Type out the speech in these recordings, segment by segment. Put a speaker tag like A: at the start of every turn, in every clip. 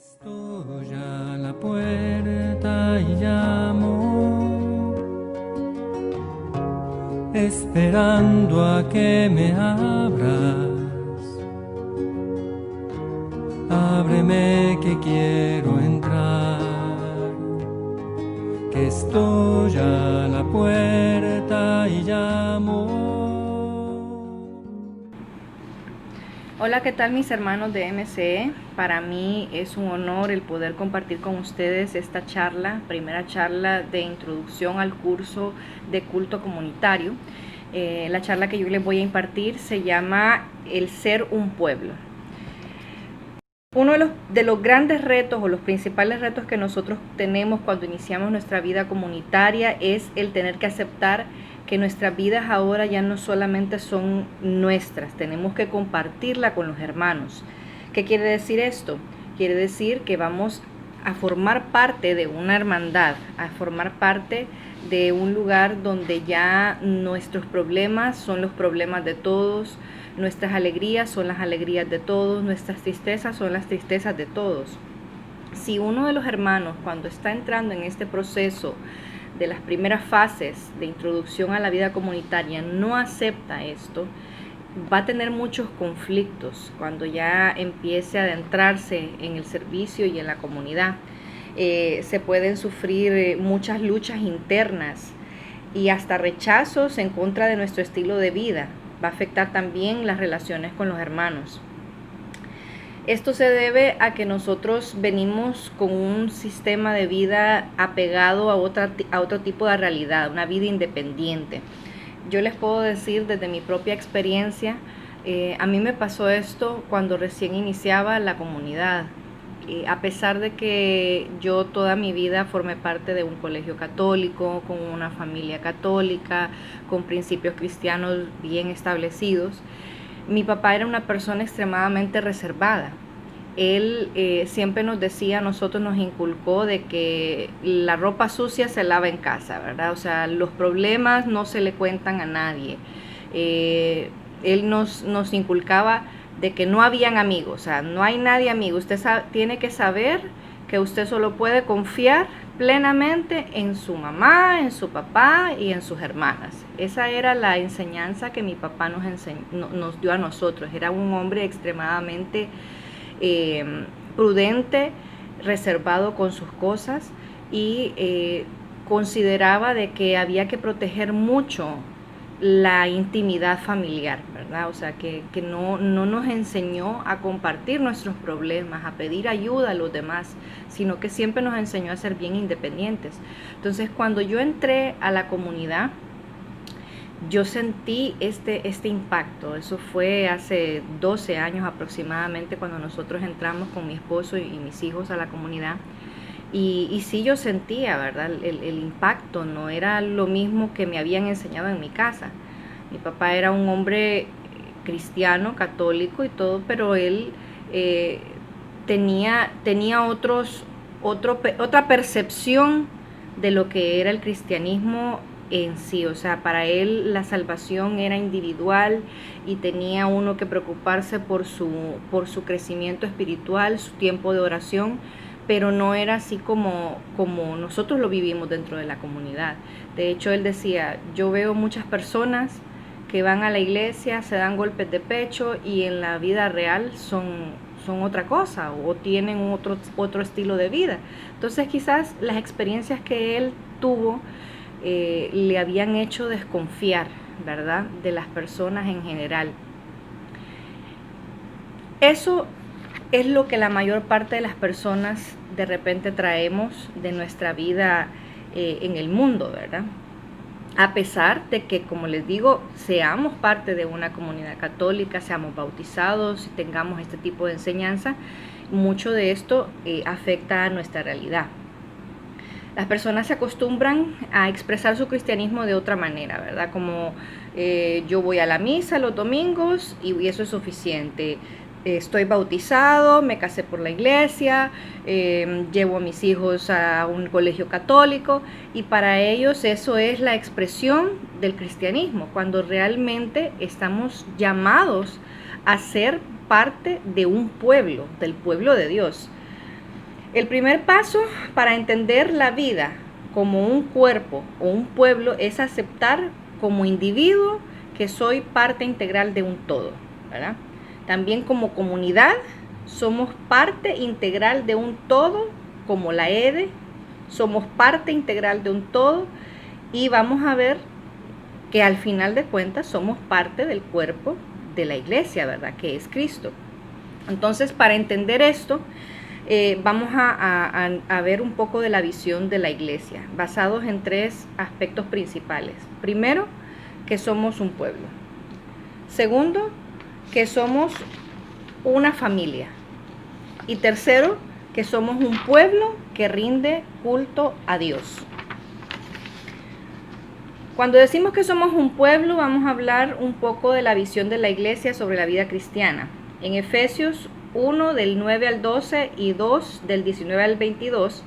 A: Estoy a la puerta y llamo, esperando a que me abras. Ábreme que quiero entrar, que estoy a la puerta y llamo.
B: Hola, ¿qué tal mis hermanos de MCE? Para mí es un honor el poder compartir con ustedes esta charla, primera charla de introducción al curso de culto comunitario. La charla que yo les voy a impartir se llama El ser un pueblo. Uno de los grandes retos o los principales retos que nosotros tenemos cuando iniciamos nuestra vida comunitaria es el tener que aceptar que nuestras vidas ahora ya no solamente son nuestras, tenemos que compartirla con los hermanos. ¿Qué quiere decir esto? Quiere decir que vamos a formar parte de una hermandad, a formar parte de un lugar donde ya nuestros problemas son los problemas de todos, nuestras alegrías son las alegrías de todos, nuestras tristezas son las tristezas de todos. Si uno de los hermanos, cuando está entrando en este proceso de las primeras fases de introducción a la vida comunitaria, no acepta esto, va a tener muchos conflictos cuando ya empiece a adentrarse en el servicio y en la comunidad. Se pueden sufrir muchas luchas internas y hasta rechazos en contra de nuestro estilo de vida. Va a afectar también las relaciones con los hermanos. Esto se debe a que nosotros venimos con un sistema de vida apegado a otro tipo de realidad, una vida independiente. Yo les puedo decir desde mi propia experiencia, a mí me pasó esto cuando recién iniciaba la comunidad. A pesar de que yo toda mi vida formé parte de un colegio católico, con una familia católica, con principios cristianos bien establecidos, mi papá era una persona extremadamente reservada. Él siempre nos decía, a nosotros nos inculcó de que la ropa sucia se lava en casa, ¿verdad? O sea, los problemas no se le cuentan a nadie. Él nos inculcaba de que no habían amigos, o sea, no hay nadie amigo. Usted tiene que saber que usted solo puede confiar plenamente en su mamá, en su papá y en sus hermanas. Esa era la enseñanza que mi papá nos dio a nosotros. Era un hombre extremadamente prudente, reservado con sus cosas y consideraba de que había que proteger mucho la intimidad familiar, ¿verdad? O sea, que no nos enseñó a compartir nuestros problemas, a pedir ayuda a los demás, sino que siempre nos enseñó a ser bien independientes. Entonces, cuando yo entré a la comunidad, yo sentí este impacto. Eso fue hace 12 años aproximadamente cuando nosotros entramos con mi esposo y mis hijos a la comunidad. Y sí yo sentía, ¿verdad? El impacto no era lo mismo que me habían enseñado en mi casa. Mi papá era un hombre cristiano, católico y todo, pero él tenía otra percepción de lo que era el cristianismo en sí. O sea, para él la salvación era individual y tenía uno que preocuparse por su crecimiento espiritual, su tiempo de oración, pero no era así como nosotros lo vivimos dentro de la comunidad. De hecho, él decía, yo veo muchas personas que van a la iglesia, se dan golpes de pecho y en la vida real son otra cosa o tienen otro estilo de vida. Entonces quizás las experiencias que él tuvo le habían hecho desconfiar, ¿verdad?, de las personas en general. Eso es lo que la mayor parte de las personas de repente traemos de nuestra vida en el mundo, ¿verdad? A pesar de que, como les digo, seamos parte de una comunidad católica, seamos bautizados y tengamos este tipo de enseñanza, mucho de esto afecta a nuestra realidad. Las personas se acostumbran a expresar su cristianismo de otra manera, ¿verdad? Como yo voy a la misa los domingos y eso es suficiente. Estoy bautizado, me casé por la iglesia, llevo a mis hijos a un colegio católico y para ellos eso es la expresión del cristianismo, cuando realmente estamos llamados a ser parte de un pueblo, del pueblo de Dios. El primer paso para entender la vida como un cuerpo o un pueblo es aceptar como individuo que soy parte integral de un todo, ¿verdad? También como comunidad somos parte integral de un todo, como la EDE, somos parte integral de un todo y vamos a ver que al final de cuentas somos parte del cuerpo de la iglesia, ¿verdad? Que es Cristo. Entonces, para entender esto, vamos a ver un poco de la visión de la iglesia, basados en 3 aspectos principales. Primero, que somos un pueblo. Segundo, que somos una familia. Y tercero, que somos un pueblo que rinde culto a Dios. Cuando decimos que somos un pueblo, vamos a hablar un poco de la visión de la iglesia sobre la vida cristiana. En Efesios 1 del 9 al 12 y 2 del 19 al 22,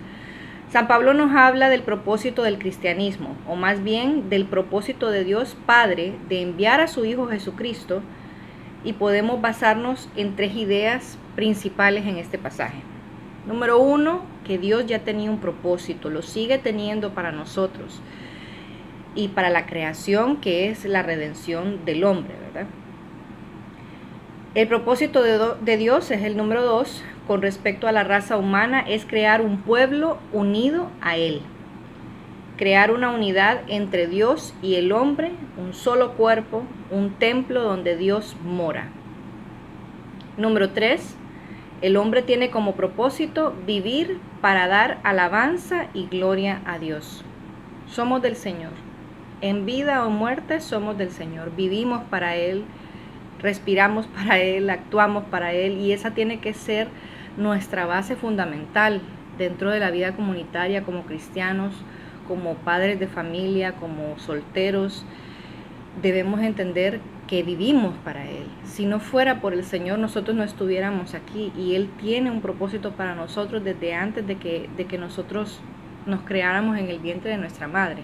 B: San Pablo nos habla del propósito del cristianismo, o más bien del propósito de Dios Padre de enviar a su Hijo Jesucristo, y podemos basarnos en 3 ideas principales en este pasaje. Número 1, que Dios ya tenía un propósito, lo sigue teniendo para nosotros y para la creación, que es la redención del hombre, ¿verdad? El propósito de Dios es el número 2, con respecto a la raza humana, es crear un pueblo unido a Él. Crear una unidad entre Dios y el hombre, un solo cuerpo, un templo donde Dios mora. Número 3, el hombre tiene como propósito vivir para dar alabanza y gloria a Dios. Somos del Señor. En vida o muerte somos del Señor. Vivimos para Él, respiramos para Él, actuamos para Él, y esa tiene que ser nuestra base fundamental dentro de la vida comunitaria como cristianos, como padres de familia, como solteros. Debemos entender que vivimos para Él. Si no fuera por el Señor, nosotros no estuviéramos aquí, y Él tiene un propósito para nosotros desde antes de que nosotros nos creáramos en el vientre de nuestra madre.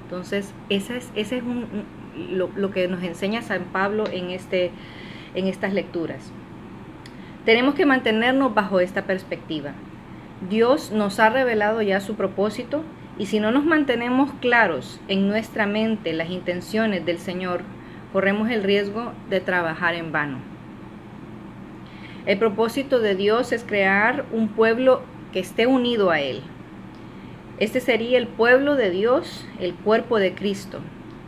B: Entonces, ese es lo que nos enseña San Pablo en estas lecturas. Tenemos que mantenernos bajo esta perspectiva. Dios nos ha revelado ya su propósito, y si no nos mantenemos claros en nuestra mente las intenciones del Señor, corremos el riesgo de trabajar en vano. El propósito de Dios es crear un pueblo que esté unido a Él. Este sería el pueblo de Dios, el cuerpo de Cristo,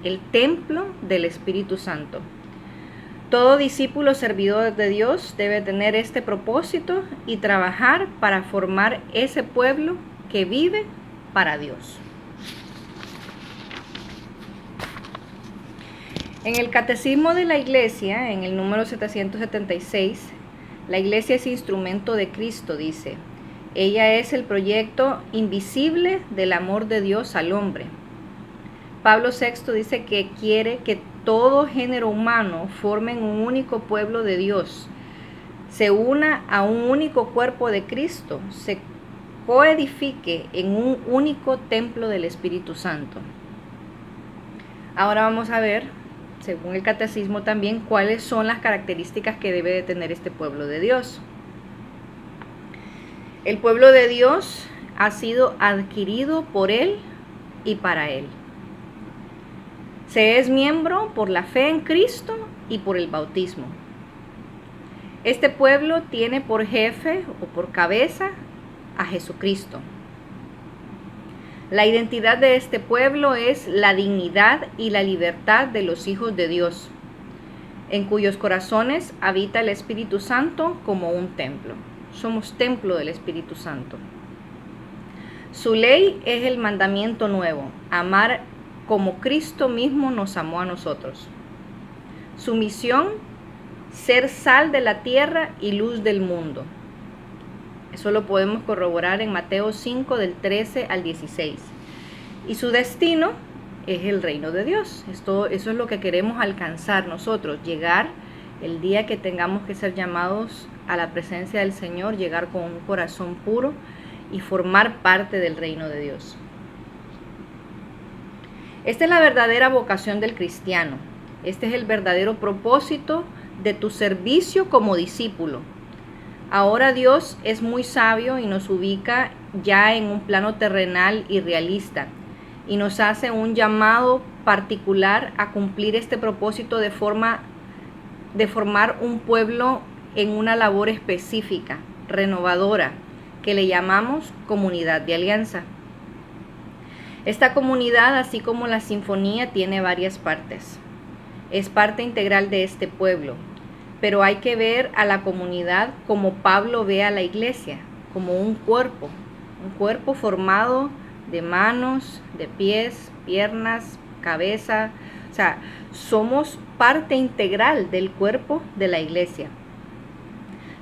B: el templo del Espíritu Santo. Todo discípulo servidor de Dios debe tener este propósito y trabajar para formar ese pueblo que vive para Dios. En el Catecismo de la Iglesia, en el número 776, la Iglesia es instrumento de Cristo, dice. Ella es el proyecto invisible del amor de Dios al hombre. Pablo VI dice que quiere que todo género humano formen un único pueblo de Dios, se una a un único cuerpo de Cristo, se coedifique en un único templo del Espíritu Santo. Ahora vamos a ver, según el Catecismo también, cuáles son las características que debe de tener este pueblo de Dios. El pueblo de Dios ha sido adquirido por Él y para Él. Se es miembro por la fe en Cristo y por el bautismo. Este pueblo tiene por jefe o por cabeza a Jesucristo. La identidad de este pueblo es la dignidad y la libertad de los hijos de Dios, en cuyos corazones habita el Espíritu Santo como un templo. Somos templo del Espíritu Santo. Su ley es el mandamiento nuevo, amar como Cristo mismo nos amó a nosotros. Su misión, ser sal de la tierra y luz del mundo. Eso lo podemos corroborar en Mateo 5 del 13 al 16. Y su destino es el reino de Dios. Eso es lo que queremos alcanzar nosotros, llegar el día que tengamos que ser llamados a la presencia del Señor, llegar con un corazón puro y formar parte del reino de Dios. Esta es la verdadera vocación del cristiano. Este es el verdadero propósito de tu servicio como discípulo. Ahora Dios es muy sabio y nos ubica ya en un plano terrenal y realista y nos hace un llamado particular a cumplir este propósito de formar un pueblo en una labor específica, renovadora, que le llamamos comunidad de alianza. Esta comunidad, así como la sinfonía, tiene varias partes. Es parte integral de este pueblo, pero hay que ver a la comunidad como Pablo ve a la iglesia, como un cuerpo formado de manos, de pies, piernas, cabeza. O sea, somos parte integral del cuerpo de la iglesia.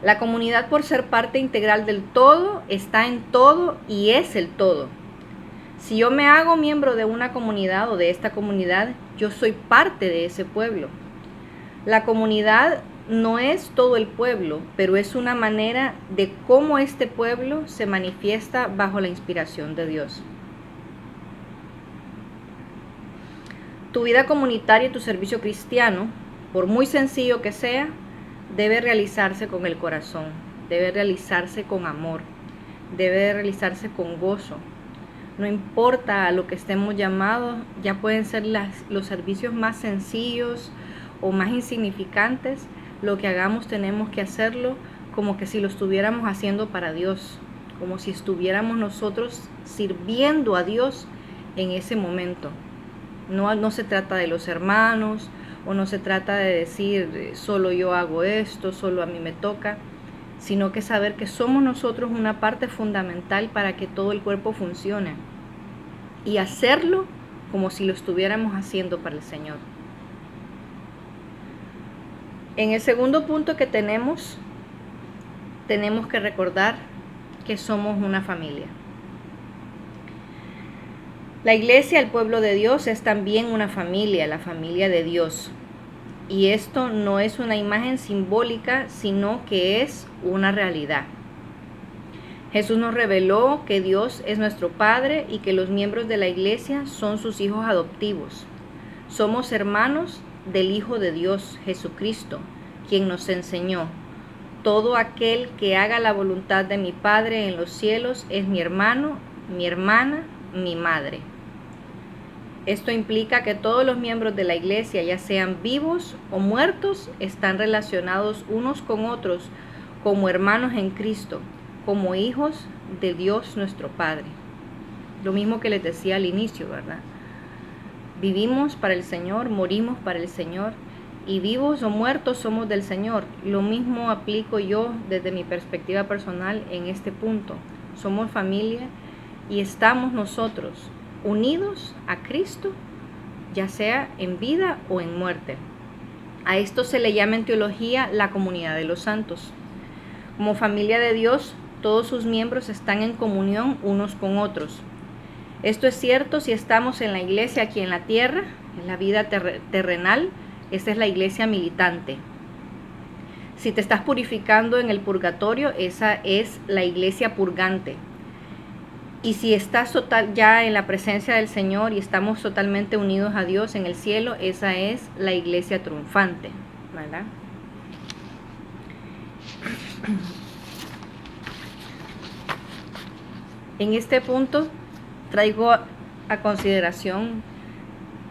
B: La comunidad, por ser parte integral del todo, está en todo y es el todo. Si yo me hago miembro de una comunidad o de esta comunidad, yo soy parte de ese pueblo. La comunidad no es todo el pueblo, pero es una manera de cómo este pueblo se manifiesta bajo la inspiración de Dios. Tu vida comunitaria y tu servicio cristiano, por muy sencillo que sea, debe realizarse con el corazón, debe realizarse con amor, debe realizarse con gozo. No importa a lo que estemos llamados, ya pueden ser los servicios más sencillos o más insignificantes. Lo que hagamos tenemos que hacerlo como que si lo estuviéramos haciendo para Dios, como si estuviéramos nosotros sirviendo a Dios en ese momento. No se trata de los hermanos, o no se trata de decir solo yo hago esto, solo a mí me toca, sino que saber que somos nosotros una parte fundamental para que todo el cuerpo funcione y hacerlo como si lo estuviéramos haciendo para el Señor. En el segundo punto que tenemos que recordar que somos una familia. La iglesia, el pueblo de Dios, es también una familia, la familia de Dios. Y esto no es una imagen simbólica, sino que es una realidad. Jesús nos reveló que Dios es nuestro Padre y que los miembros de la iglesia son sus hijos adoptivos. Somos hermanos del Hijo de Dios, Jesucristo, quien nos enseñó: todo aquel que haga la voluntad de mi Padre en los cielos es mi hermano, mi hermana, mi madre. Esto implica que todos los miembros de la iglesia, ya sean vivos o muertos, están relacionados unos con otros como hermanos en Cristo, como hijos de Dios nuestro Padre. Lo mismo que les decía al inicio, ¿verdad? Vivimos para el Señor, morimos para el Señor, y vivos o muertos somos del Señor. Lo mismo aplico yo desde mi perspectiva personal en este punto. Somos familia y estamos nosotros unidos a Cristo, ya sea en vida o en muerte. A esto se le llama en teología la comunidad de los santos. Como familia de Dios, todos sus miembros están en comunión unos con otros. Esto es cierto si estamos en la iglesia aquí en la tierra, en la vida terrenal. Esta es la iglesia militante. Si te estás purificando en el purgatorio, esa es la iglesia purgante. Y si estás ya en la presencia del Señor y estamos totalmente unidos a Dios en el cielo, esa es la iglesia triunfante, ¿verdad? En este punto traigo a consideración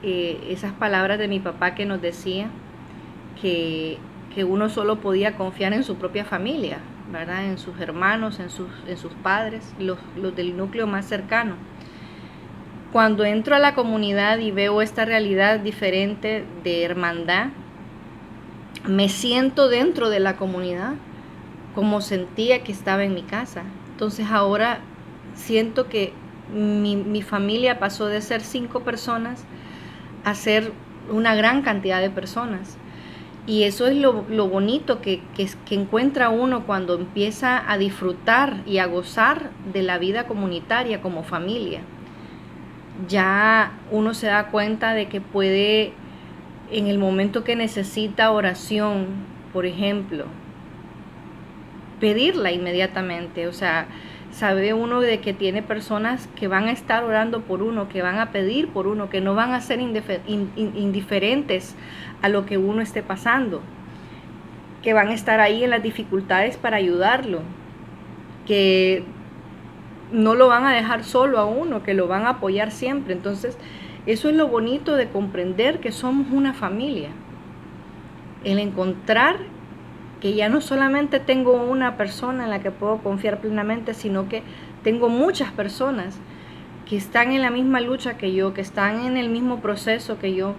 B: esas palabras de mi papá que nos decía que uno solo podía confiar en su propia familia, ¿verdad? En sus hermanos, en sus padres, los del núcleo más cercano. Cuando entro a la comunidad y veo esta realidad diferente de hermandad, me siento dentro de la comunidad como sentía que estaba en mi casa. Entonces ahora siento que mi familia pasó de ser 5 personas a ser una gran cantidad de personas. Y eso es lo bonito que encuentra uno cuando empieza a disfrutar y a gozar de la vida comunitaria como familia. Ya uno se da cuenta de que puede, en el momento que necesita oración, por ejemplo, pedirla inmediatamente. O sea, sabe uno de que tiene personas que van a estar orando por uno, que van a pedir por uno, que no van a ser indiferentes a lo que uno esté pasando. que van a estar ahí en las dificultades para ayudarlo, que no lo van a dejar solo a uno, que lo van a apoyar siempre. Entonces, eso es lo bonito de comprender que somos una familia. El encontrar que ya no solamente tengo una persona en la que puedo confiar plenamente, sino que tengo muchas personas que están en la misma lucha que yo, que están en el mismo proceso que yo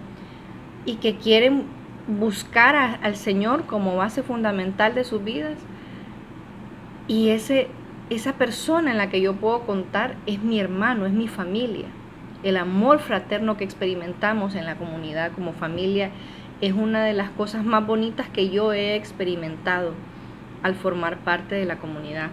B: y que quieren buscar al Señor como base fundamental de sus vidas. Y esa persona en la que yo puedo contar es mi hermano, es mi familia. El amor fraterno que experimentamos en la comunidad como familia es una de las cosas más bonitas que yo he experimentado al formar parte de la comunidad.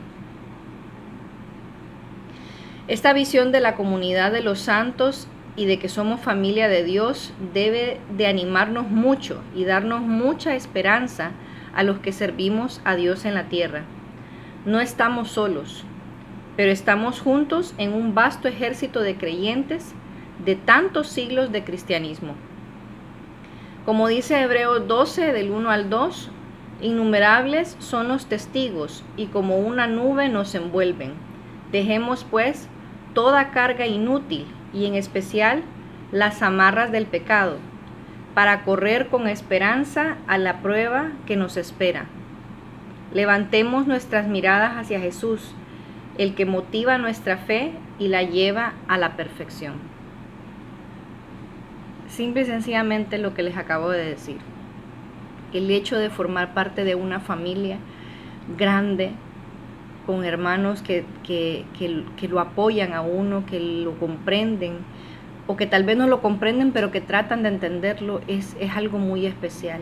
B: Esta visión de la comunidad de los santos y de que somos familia de Dios debe de animarnos mucho y darnos mucha esperanza a los que servimos a Dios en la tierra. No estamos solos, pero estamos juntos en un vasto ejército de creyentes de tantos siglos de cristianismo. Como dice Hebreos 12, del 1 al 2, innumerables son los testigos y como una nube nos envuelven. Dejemos pues toda carga inútil y en especial las amarras del pecado, para correr con esperanza a la prueba que nos espera. Levantemos nuestras miradas hacia Jesús, el que motiva nuestra fe y la lleva a la perfección. Simple y sencillamente lo que les acabo de decir. El hecho de formar parte de una familia grande, con hermanos que lo apoyan a uno, que lo comprenden, o que tal vez no lo comprenden, pero que tratan de entenderlo, es algo muy especial.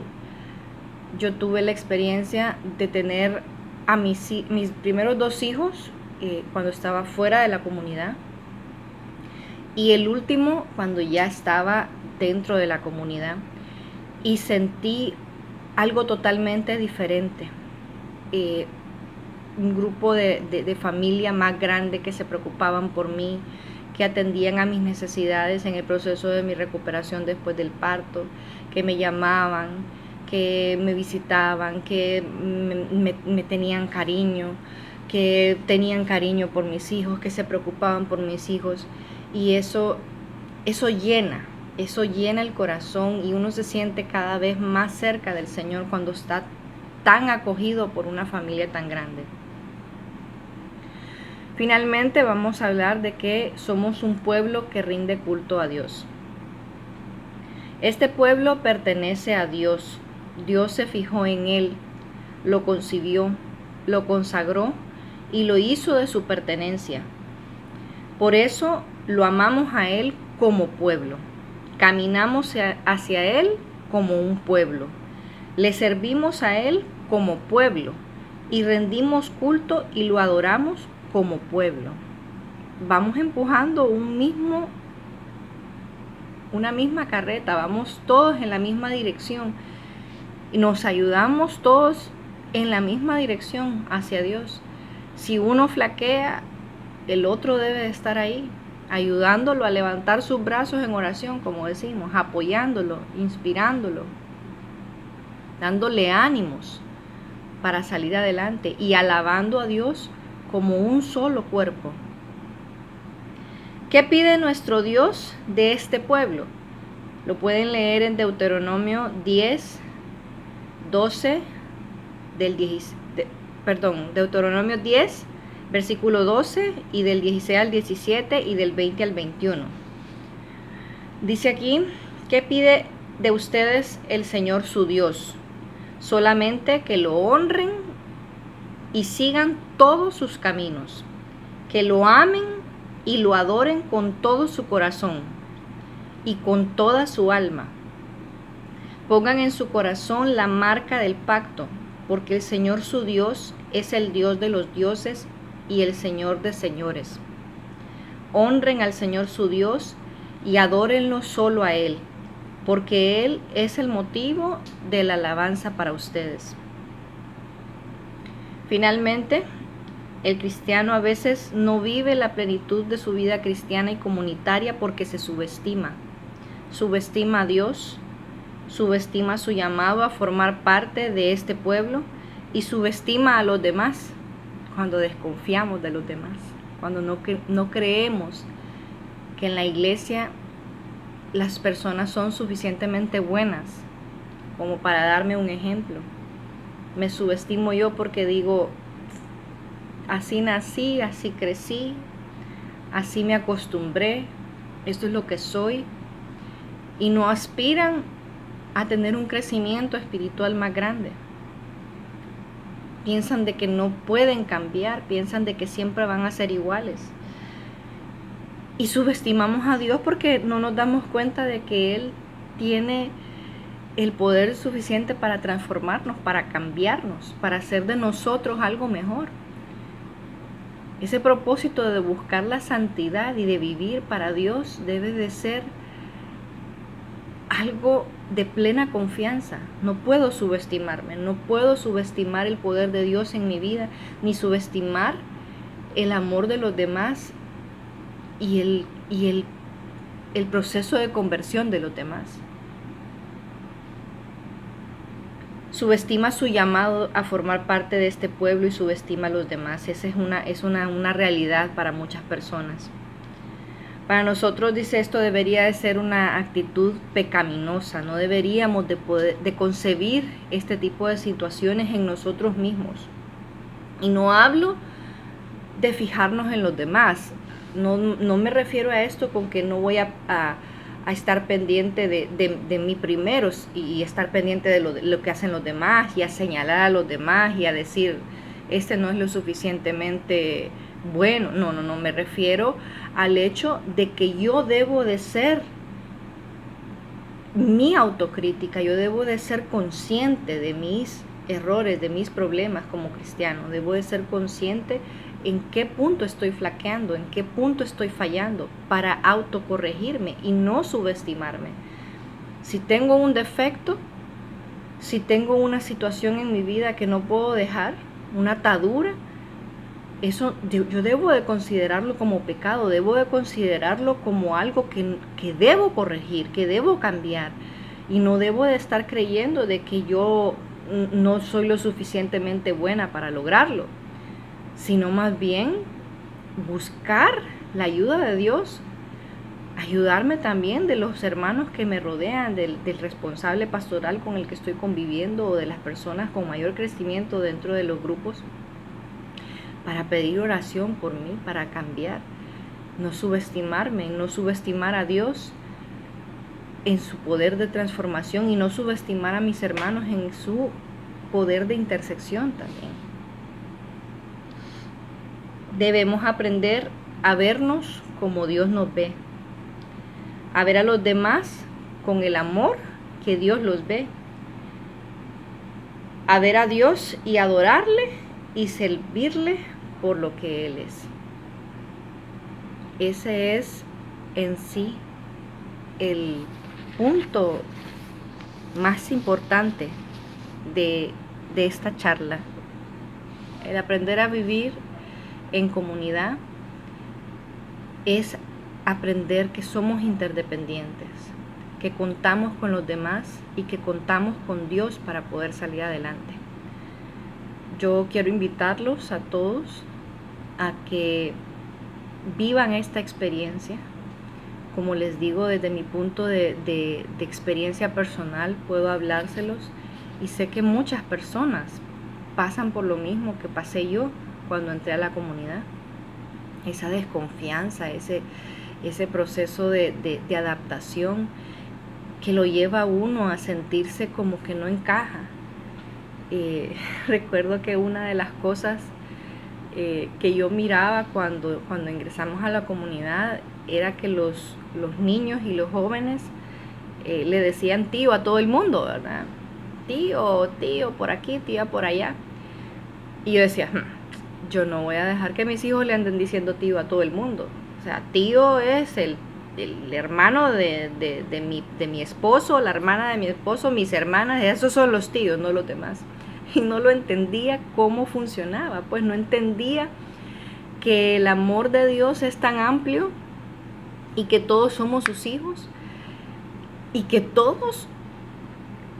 B: Yo tuve la experiencia de tener a mis primeros 2 hijos cuando estaba fuera de la comunidad, y el último cuando ya estaba dentro de la comunidad, y sentí algo totalmente diferente. Un grupo de familia más grande que se preocupaban por mí, que atendían a mis necesidades en el proceso de mi recuperación después del parto, que me llamaban, que me visitaban, que me tenían cariño, que tenían cariño por mis hijos, que se preocupaban por mis hijos. Y eso llena el corazón, y uno se siente cada vez más cerca del Señor cuando está tan acogido por una familia tan grande. Finalmente vamos a hablar de que somos un pueblo que rinde culto a Dios. Este pueblo pertenece a Dios. Dios se fijó en él, lo concibió, lo consagró y lo hizo de su pertenencia. Por eso lo amamos a él como pueblo. Caminamos hacia él como un pueblo. Le servimos a él como pueblo y rendimos culto y lo adoramos como pueblo. Vamos empujando una misma carreta, vamos todos en la misma dirección y nos ayudamos todos en la misma dirección hacia Dios. Si uno flaquea, el otro debe de estar ahí, ayudándolo a levantar sus brazos en oración, como decimos, apoyándolo, inspirándolo, dándole ánimos para salir adelante y alabando a Dios como un solo cuerpo. ¿Qué pide nuestro Dios de este pueblo? Lo pueden leer en Deuteronomio 10, 12, Deuteronomio 10, versículo 12, y del 16 al 17 y del 20 al 21. Dice aquí, ¿qué pide de ustedes el Señor su Dios? Solamente que lo honren y sigan todos sus caminos, que lo amen y lo adoren con todo su corazón y con toda su alma. Pongan en su corazón la marca del pacto, porque el Señor su Dios es el Dios de los dioses y el Señor de señores. Honren al Señor su Dios y adórenlo solo a Él, porque Él es el motivo de la alabanza para ustedes. Finalmente, el cristiano a veces no vive la plenitud de su vida cristiana y comunitaria porque se subestima. Subestima a Dios subestima su llamado a formar parte de este pueblo y subestima a los demás cuando desconfiamos de los demás, cuando no creemos que en la iglesia las personas son suficientemente buenas como para darme un ejemplo. Me subestimo yo porque digo, así nací, así crecí, así me acostumbré, esto es lo que soy, y no aspiran a tener un crecimiento espiritual más grande. Piensan de que no pueden cambiar, piensan de que siempre van a ser iguales. Y subestimamos a Dios porque no nos damos cuenta de que Él tiene el poder suficiente para transformarnos, para cambiarnos, para hacer de nosotros algo mejor. Ese propósito de buscar la santidad y de vivir para Dios debe de ser algo de plena confianza. No puedo subestimarme, no puedo subestimar el poder de Dios en mi vida, ni subestimar el amor de los demás y el proceso de conversión de los demás. Subestima su llamado a formar parte de este pueblo y subestima a los demás. Esa es una realidad para muchas personas. Para nosotros, dice, esto debería de ser una actitud pecaminosa. No deberíamos de concebir este tipo de situaciones en nosotros mismos. Y no hablo de fijarnos en los demás. No me refiero a esto con que no voy a estar pendiente de mí primero y estar pendiente de lo que hacen los demás y a señalar a los demás y a decir, este no es lo suficientemente bueno. No, me refiero al hecho de que yo debo de ser mi autocrítica, yo debo de ser consciente de mis errores, de mis problemas como cristiano, debo de ser consciente en qué punto estoy flaqueando, en qué punto estoy fallando para autocorregirme y no subestimarme. Si tengo un defecto, si tengo una situación en mi vida que no puedo dejar, una atadura, eso yo debo de considerarlo como pecado, debo de considerarlo como algo que debo corregir, que debo cambiar, y no debo de estar creyendo de que yo no soy lo suficientemente buena para lograrlo, sino más bien buscar la ayuda de Dios, ayudarme también de los hermanos que me rodean, del responsable pastoral con el que estoy conviviendo o de las personas con mayor crecimiento dentro de los grupos, para pedir oración por mí, para cambiar, no subestimarme, no subestimar a Dios en su poder de transformación y no subestimar a mis hermanos en su poder de intersección también. Debemos aprender a vernos como Dios nos ve, a ver a los demás con el amor que Dios los ve, a ver a Dios y adorarle y servirle por lo que Él es. Ese es en sí el punto más importante de esta charla, el aprender a vivir en comunidad es aprender que somos interdependientes, que contamos con los demás y que contamos con Dios para poder salir adelante. Yo quiero invitarlos a todos a que vivan esta experiencia. Como les digo, desde mi punto de experiencia personal puedo hablárselos y sé que muchas personas pasan por lo mismo que pasé yo cuando entré a la comunidad. Esa desconfianza, ese proceso de adaptación que lo lleva a uno a sentirse como que no encaja. Recuerdo que una de las cosas que yo miraba cuando ingresamos a la comunidad era que los niños y los jóvenes le decían tío a todo el mundo, ¿verdad? Tío por aquí, tía por allá. Y yo decía, yo no voy a dejar que mis hijos le anden diciendo tío a todo el mundo. O sea, tío es el hermano de mi esposo, la hermana de mi esposo, mis hermanas, esos son los tíos, no los demás. Y no lo entendía cómo funcionaba, pues no entendía que el amor de Dios es tan amplio y que todos somos sus hijos y que todos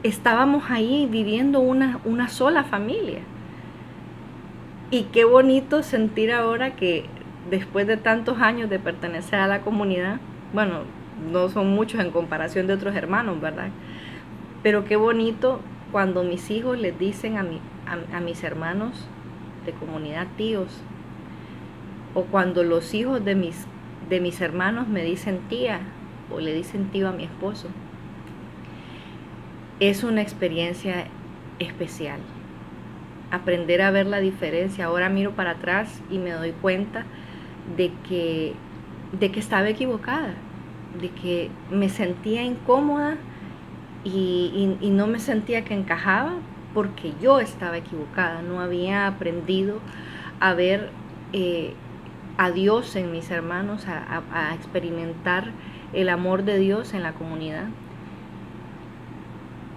B: estábamos ahí viviendo una sola familia. Y qué bonito sentir ahora que después de tantos años de pertenecer a la comunidad, bueno, no son muchos en comparación de otros hermanos, ¿verdad? Pero qué bonito cuando mis hijos les dicen a mis hermanos de comunidad tíos, o cuando los hijos de mis hermanos me dicen tía, o le dicen tío a mi esposo. Es una experiencia especial. Aprender a ver la diferencia. Ahora miro para atrás y me doy cuenta de que estaba equivocada, de que me sentía incómoda y no me sentía que encajaba porque yo estaba equivocada. No había aprendido a ver a Dios en mis hermanos, a experimentar el amor de Dios en la comunidad.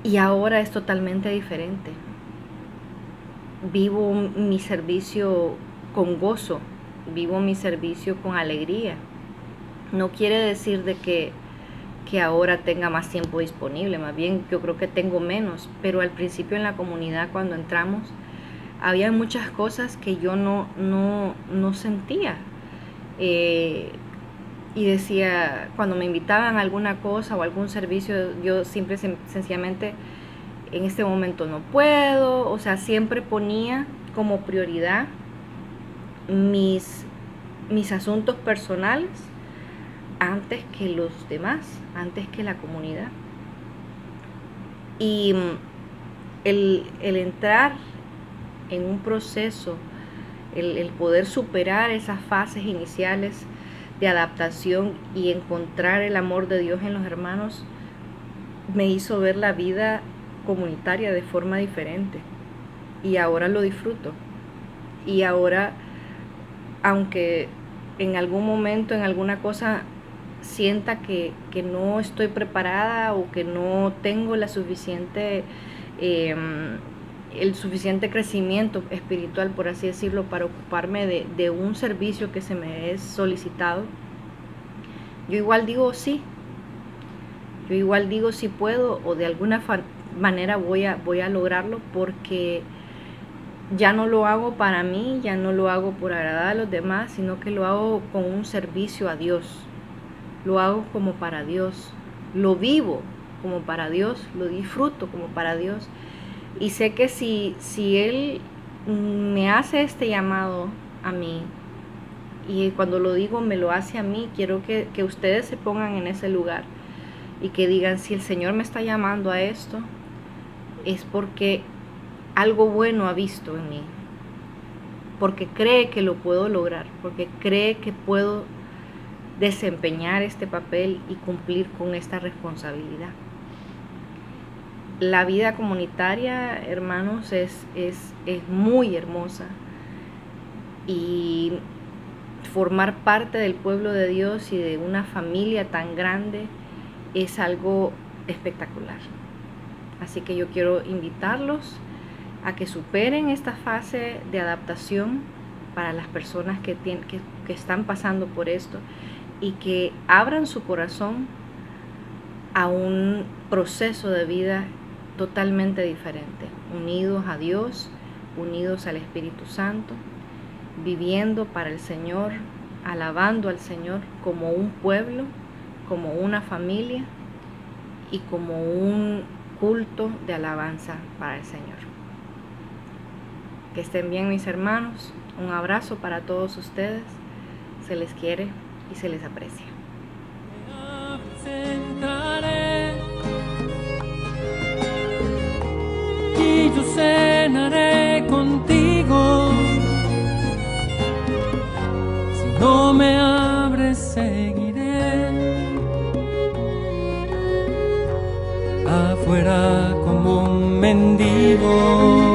B: Y ahora es totalmente diferente. Vivo mi servicio con gozo, vivo mi servicio con alegría. No quiere decir de que ahora tenga más tiempo disponible, más bien yo creo que tengo menos, pero al principio en la comunidad cuando entramos había muchas cosas que yo no sentía. Y decía, cuando me invitaban a alguna cosa o algún servicio, yo siempre sencillamente en este momento no puedo, o sea, siempre ponía como prioridad mis asuntos personales antes que los demás, antes que la comunidad. Y el entrar en un proceso, el poder superar esas fases iniciales de adaptación y encontrar el amor de Dios en los hermanos, me hizo ver la vida comunitaria de forma diferente. Y ahora lo disfruto. Y ahora, aunque en algún momento, en alguna cosa, sienta que no estoy preparada o que no tengo el suficiente crecimiento espiritual, por así decirlo, para ocuparme de un servicio que se me es solicitado, yo igual digo sí. Yo igual digo sí puedo, o de alguna manera voy a lograrlo, porque ya no lo hago para mí, ya no lo hago por agradar a los demás, sino que lo hago con un servicio a Dios. Lo hago como para Dios, lo vivo como para Dios, lo disfruto como para Dios. Y sé que si Él me hace este llamado a mí, y cuando lo digo me lo hace a mí, quiero que ustedes se pongan en ese lugar y que digan, si el Señor me está llamando a esto, es porque algo bueno ha visto en mí, porque cree que lo puedo lograr, porque cree que puedo desempeñar este papel y cumplir con esta responsabilidad. La vida comunitaria, hermanos, es muy hermosa, y formar parte del pueblo de Dios y de una familia tan grande es algo espectacular. Así que yo quiero invitarlos a que superen esta fase de adaptación para las personas que están pasando por esto, y que abran su corazón a un proceso de vida totalmente diferente, unidos a Dios, unidos al Espíritu Santo, viviendo para el Señor, alabando al Señor como un pueblo, como una familia y como un culto de alabanza para el Señor. Que estén bien, mis hermanos. Un abrazo para todos ustedes. Se les quiere y se les aprecia.
A: Y yo cenaré contigo. Si no me abres, seguiré afuera como un mendigo.